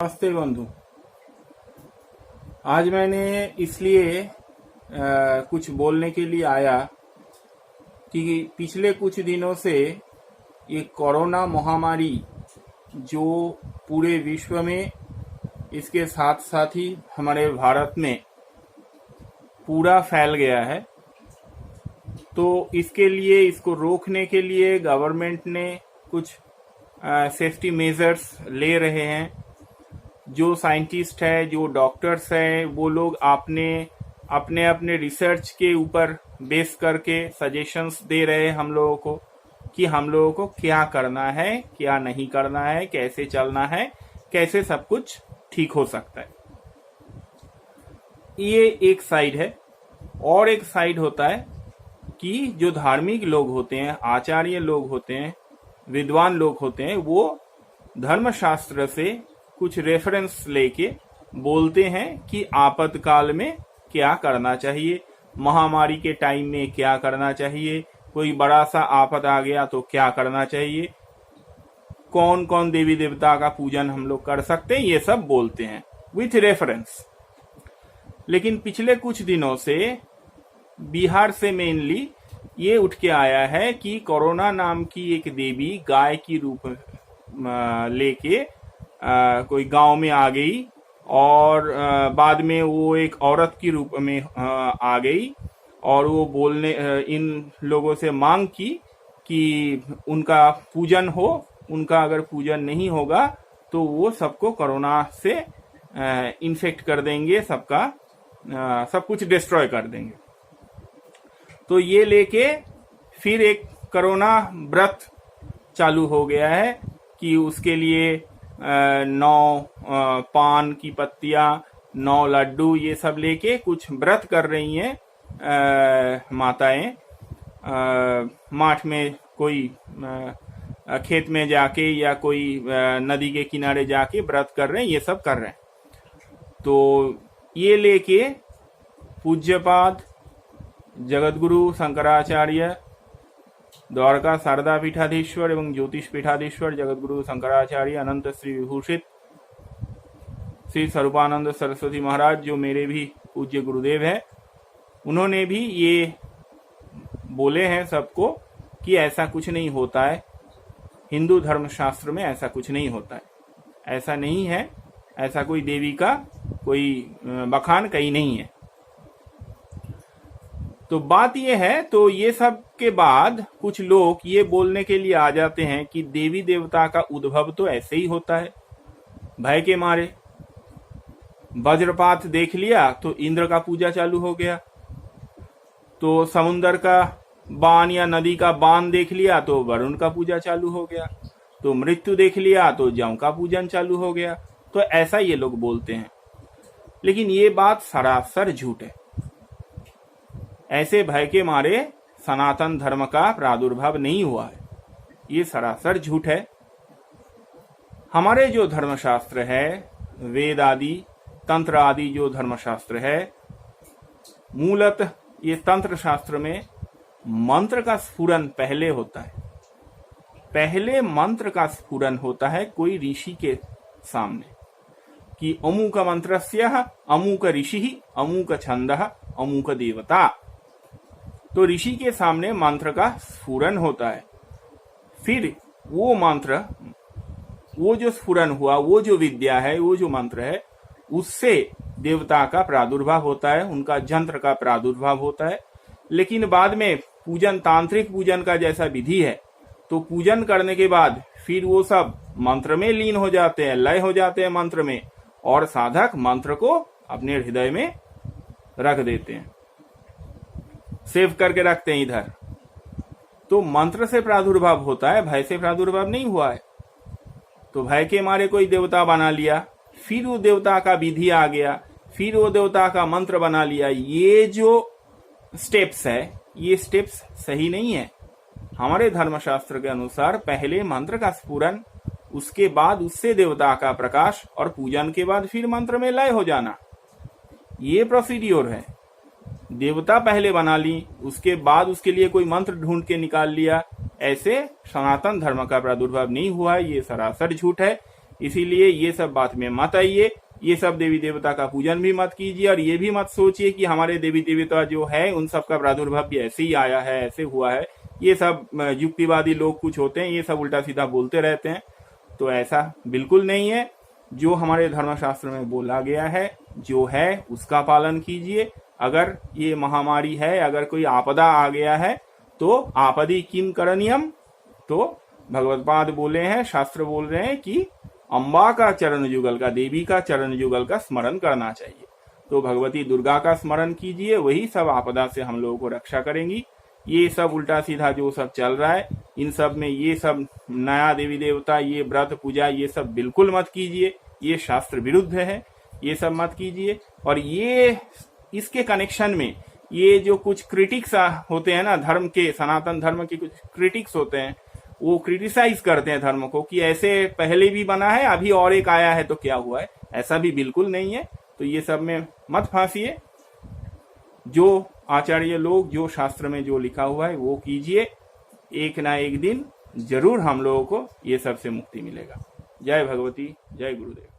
नमस्ते बंधु। आज मैंने इसलिए कुछ बोलने के लिए आया कि पिछले कुछ दिनों से ये कोरोना महामारी जो पूरे विश्व में, इसके साथ साथ ही हमारे भारत में पूरा फैल गया है। तो इसके लिए, इसको रोकने के लिए गवर्नमेंट ने कुछ सेफ्टी मेजर्स ले रहे हैं। जो साइंटिस्ट है, जो डॉक्टर्स हैं, वो लोग अपने रिसर्च के ऊपर बेस करके सजेशंस दे रहे हैं हम लोगों को कि हम लोगों को क्या करना है, क्या नहीं करना है, कैसे चलना है, कैसे सब कुछ ठीक हो सकता है। ये एक साइड है। और एक साइड होता है कि जो धार्मिक लोग होते हैं, आचार्य लोग होते हैं, विद्वान लोग होते हैं, वो धर्मशास्त्र से कुछ रेफरेंस लेके बोलते हैं कि आपातकाल में क्या करना चाहिए, महामारी के टाइम में क्या करना चाहिए, कोई बड़ा सा आफत आ गया तो क्या करना चाहिए, कौन कौन देवी देवता का पूजन हम लोग कर सकते हैं, ये सब बोलते हैं विथ रेफरेंस। लेकिन पिछले कुछ दिनों से बिहार से मेनली ये उठ के आया है कि कोरोना नाम की एक देवी गाय की रूप लेके कोई गांव में आ गई और बाद में वो एक औरत की रूप में आ गई और वो बोलने इन लोगों से मांग की कि उनका पूजन हो। उनका अगर पूजन नहीं होगा तो वो सबको कोरोना से इन्फेक्ट कर देंगे, सब कुछ डिस्ट्रॉय कर देंगे। तो ये लेके फिर एक कोरोना व्रत चालू हो गया है कि उसके लिए 9 पान की पत्तियां, 9 लड्डू, ये सब लेके कुछ व्रत कर रही हैं माताएं। माठ में कोई खेत में जाके या कोई नदी के किनारे जाके व्रत कर रहे हैं, ये सब कर रहे हैं। तो ये लेके पूज्यपाद जगतगुरु शंकराचार्य, द्वारका शारदा पीठाधीश्वर एवं ज्योतिष पीठाधीश्वर जगतगुरु शंकराचार्य अनंत श्री विभूषित श्री स्वरूपानंद सरस्वती महाराज, जो मेरे भी पूज्य गुरुदेव हैं, उन्होंने भी ये बोले हैं सबको कि ऐसा कुछ नहीं होता है। हिंदू धर्मशास्त्र में ऐसा कुछ नहीं होता है, ऐसा नहीं है, ऐसा कोई देवी का कोई बखान कहीं नहीं है। तो बात ये है, तो ये सब के बाद कुछ लोग ये बोलने के लिए आ जाते हैं कि देवी देवता का उद्भव तो ऐसे ही होता है, भय के मारे। वज्रपात देख लिया तो इंद्र का पूजा चालू हो गया, तो समुंदर का बाण या नदी का बाण देख लिया तो वरुण का पूजा चालू हो गया, तो मृत्यु देख लिया तो जम का पूजन चालू हो गया। तो ऐसा ये लोग बोलते हैं, लेकिन ये बात सरासर झूठ है। ऐसे भय के मारे सनातन धर्म का प्रादुर्भाव नहीं हुआ है, ये सरासर झूठ है। हमारे जो धर्मशास्त्र है, वेद आदि, तंत्र आदि जो धर्मशास्त्र है, मूलतः ये तंत्र शास्त्र में मंत्र का स्फुरन पहले होता है। पहले मंत्र का स्फुरन होता है कोई ऋषि के सामने कि अमुक मंत्रस्य अमुक ऋषि अमुक छंदः अमुक देवता। तो ऋषि के सामने मंत्र का स्फुरन होता है, फिर वो मंत्र, वो जो स्फुरन हुआ, वो जो विद्या है, वो जो मंत्र है, उससे देवता का प्रादुर्भाव होता है, उनका जंत्र का प्रादुर्भाव होता है। लेकिन बाद में पूजन, तांत्रिक पूजन का जैसा विधि है, तो पूजन करने के बाद फिर वो सब मंत्र में लीन हो जाते हैं, लय हो जाते हैं मंत्र में, और साधक मंत्र को अपने हृदय में रख देते हैं, सेव करके रखते हैं इधर। तो मंत्र से प्रादुर्भाव होता है, भय से प्रादुर्भाव नहीं हुआ है। तो भय के मारे कोई देवता बना लिया, फिर वो देवता का विधि आ गया, फिर वो देवता का मंत्र बना लिया। ये जो स्टेप्स है, ये स्टेप्स सही नहीं है। हमारे धर्मशास्त्र के अनुसार पहले मंत्र का स्फुरन, उसके बाद उससे देवता का प्रकाश, और पूजन के बाद फिर मंत्र में लय हो जाना, ये प्रोसीड्योर है। देवता पहले बना ली, उसके बाद उसके लिए कोई मंत्र ढूंढ के निकाल लिया, ऐसे सनातन धर्म का प्रादुर्भाव नहीं हुआ है। ये सरासर झूठ है। इसीलिए ये सब बात में मत आइए, ये सब देवी देवता का पूजन भी मत कीजिए, और ये भी मत सोचिए कि हमारे देवी देवता जो है उन सब का प्रादुर्भाव भी ऐसे ही आया है, ऐसे हुआ है। ये सब युक्तिवादी लोग कुछ होते हैं, ये सब उल्टा सीधा बोलते रहते हैं। तो ऐसा बिल्कुल नहीं है। जो हमारे धर्मशास्त्र में बोला गया है जो है उसका पालन कीजिए। अगर ये महामारी है, अगर कोई आपदा आ गया है तो आपदी किम करणीयम, तो भगवत्पाद बोले हैं, शास्त्र बोल रहे हैं कि अम्बा का चरण युगल का, देवी का चरण युगल का स्मरण करना चाहिए। तो भगवती दुर्गा का स्मरण कीजिए, वही सब आपदा से हम लोगों को रक्षा करेंगी। ये सब उल्टा सीधा जो सब चल रहा है, इन सब में ये सब नया देवी देवता, ये व्रत पूजा, ये सब बिल्कुल मत कीजिए, ये शास्त्र विरुद्ध है, ये सब मत कीजिए। और ये इसके कनेक्शन में ये जो कुछ क्रिटिक्स होते हैं ना धर्म के, सनातन धर्म के कुछ क्रिटिक्स होते हैं, वो क्रिटिसाइज करते हैं धर्म को कि ऐसे पहले भी बना है, अभी और एक आया है तो क्या हुआ है। ऐसा भी बिल्कुल नहीं है। तो ये सब में मत फांसिए। जो आचार्य लोग, जो शास्त्र में जो लिखा हुआ है वो कीजिए। एक ना एक दिन जरूर हम लोगों को ये सब से मुक्ति मिलेगा। जय भगवती, जय गुरुदेव।